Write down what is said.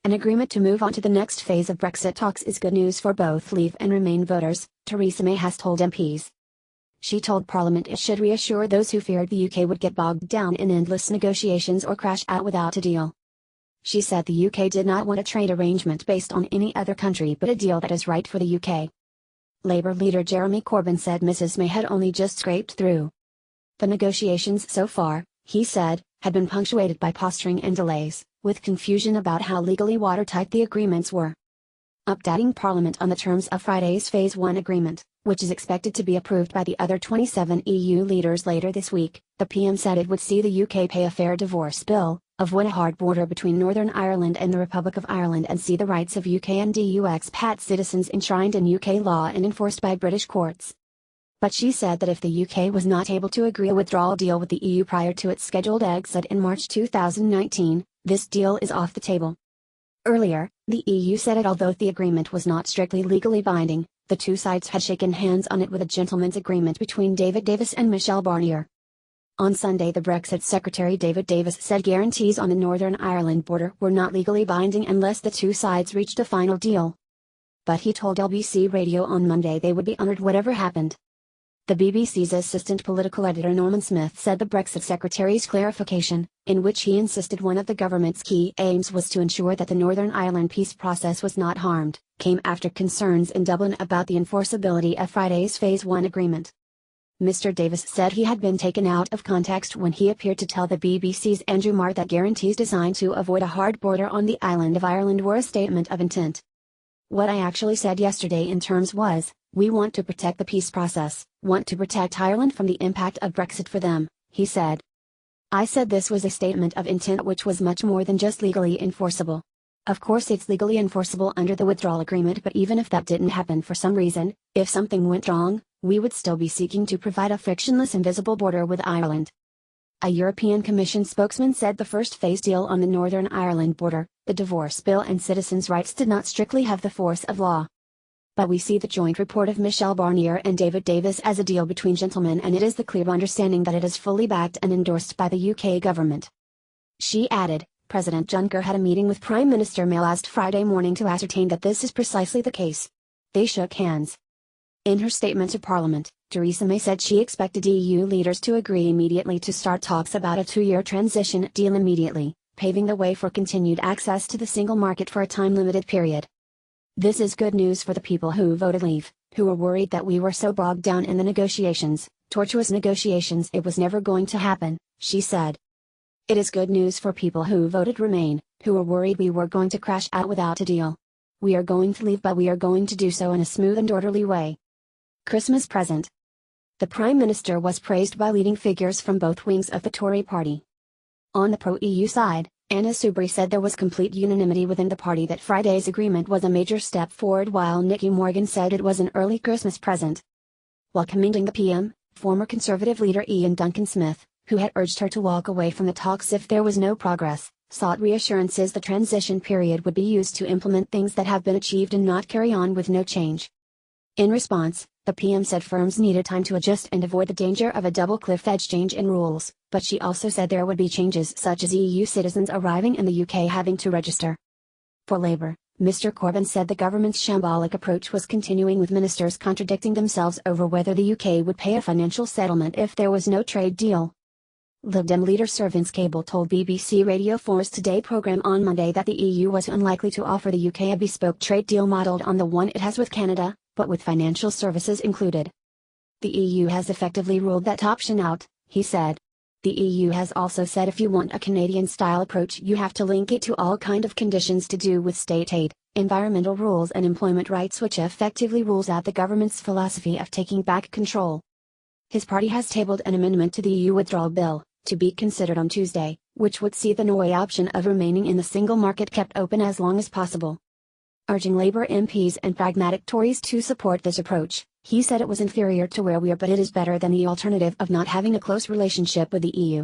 An agreement to move on to the next phase of Brexit talks is good news for both Leave and Remain voters, Theresa May has told MPs. She told Parliament it should reassure those who feared the UK would get bogged down in endless negotiations or crash out without a deal. She said the UK did not want a trade arrangement based on any other country but a deal that is right for the UK. Labour leader Jeremy Corbyn said Mrs May had only just scraped through. The negotiations so far, he said, had been punctuated by posturing and delays, with confusion about how legally watertight the agreements were. Updating Parliament on the terms of Friday's Phase 1 agreement, which is expected to be approved by the other 27 EU leaders later this week, the PM said it would see the UK pay a fair divorce bill, avoid a hard border between Northern Ireland and the Republic of Ireland, and see the rights of UK and EU expat citizens enshrined in UK law and enforced by British courts. But she said that if the UK was not able to agree a withdrawal deal with the EU prior to its scheduled exit in March 2019, this deal is off the table. Earlier, the EU said that although the agreement was not strictly legally binding, the two sides had shaken hands on it with a gentleman's agreement between David Davis and Michel Barnier. On Sunday, the Brexit Secretary David Davis said guarantees on the Northern Ireland border were not legally binding unless the two sides reached a final deal. But he told LBC Radio on Monday they would be honoured whatever happened. The BBC's assistant political editor Norman Smith said the Brexit Secretary's clarification, in which he insisted one of the government's key aims was to ensure that the Northern Ireland peace process was not harmed, came after concerns in Dublin about the enforceability of Friday's Phase 1 agreement. Mr Davis said he had been taken out of context when he appeared to tell the BBC's Andrew Marr that guarantees designed to avoid a hard border on the island of Ireland were a statement of intent. What I actually said yesterday in terms was, we want to protect the peace process, want to protect Ireland from the impact of Brexit for them, he said. I said this was a statement of intent which was much more than just legally enforceable. Of course it's legally enforceable under the withdrawal agreement, but even if that didn't happen for some reason, if something went wrong, we would still be seeking to provide a frictionless and visible border with Ireland. A European Commission spokesman said the first phase deal on the Northern Ireland border, the divorce bill and citizens' rights did not strictly have the force of law. But we see the joint report of Michel Barnier and David Davis as a deal between gentlemen, and it is the clear understanding that it is fully backed and endorsed by the UK government. She added, President Juncker had a meeting with Prime Minister May last Friday morning to ascertain that this is precisely the case. They shook hands. In her statement to Parliament, Theresa May said she expected EU leaders to agree immediately to start talks about a 2-year transition deal immediately, paving the way for continued access to the single market for a time-limited period. This is good news for the people who voted Leave, who were worried that we were so bogged down in the negotiations, tortuous negotiations, it was never going to happen, she said. It is good news for people who voted Remain, who were worried we were going to crash out without a deal. We are going to leave, but we are going to do so in a smooth and orderly way. Christmas present. The Prime Minister was praised by leading figures from both wings of the Tory party. On the pro-EU side, Anna Soubry said there was complete unanimity within the party that Friday's agreement was a major step forward, while Nicky Morgan said it was an early Christmas present. While commending the PM, former Conservative leader Ian Duncan Smith, who had urged her to walk away from the talks if there was no progress, sought reassurances the transition period would be used to implement things that have been achieved and not carry on with no change. In response, the PM said firms needed time to adjust and avoid the danger of a double cliff edge change in rules, but she also said there would be changes such as EU citizens arriving in the UK having to register. For Labour, Mr Corbyn said the government's shambolic approach was continuing, with ministers contradicting themselves over whether the UK would pay a financial settlement if there was no trade deal. Lib Dem leader Sir Vince Cable told BBC Radio 4's Today programme on Monday that the EU was unlikely to offer the UK a bespoke trade deal modelled on the one it has with Canada, but with financial services included. The EU has effectively ruled that option out, he said. The EU has also said if you want a Canadian-style approach you have to link it to all kind of conditions to do with state aid, environmental rules and employment rights, which effectively rules out the government's philosophy of taking back control. His party has tabled an amendment to the EU withdrawal bill, to be considered on Tuesday, which would see the Norway option of remaining in the single market kept open as long as possible. Urging Labour MPs and pragmatic Tories to support this approach, he said it was inferior to where we are, but it is better than the alternative of not having a close relationship with the EU.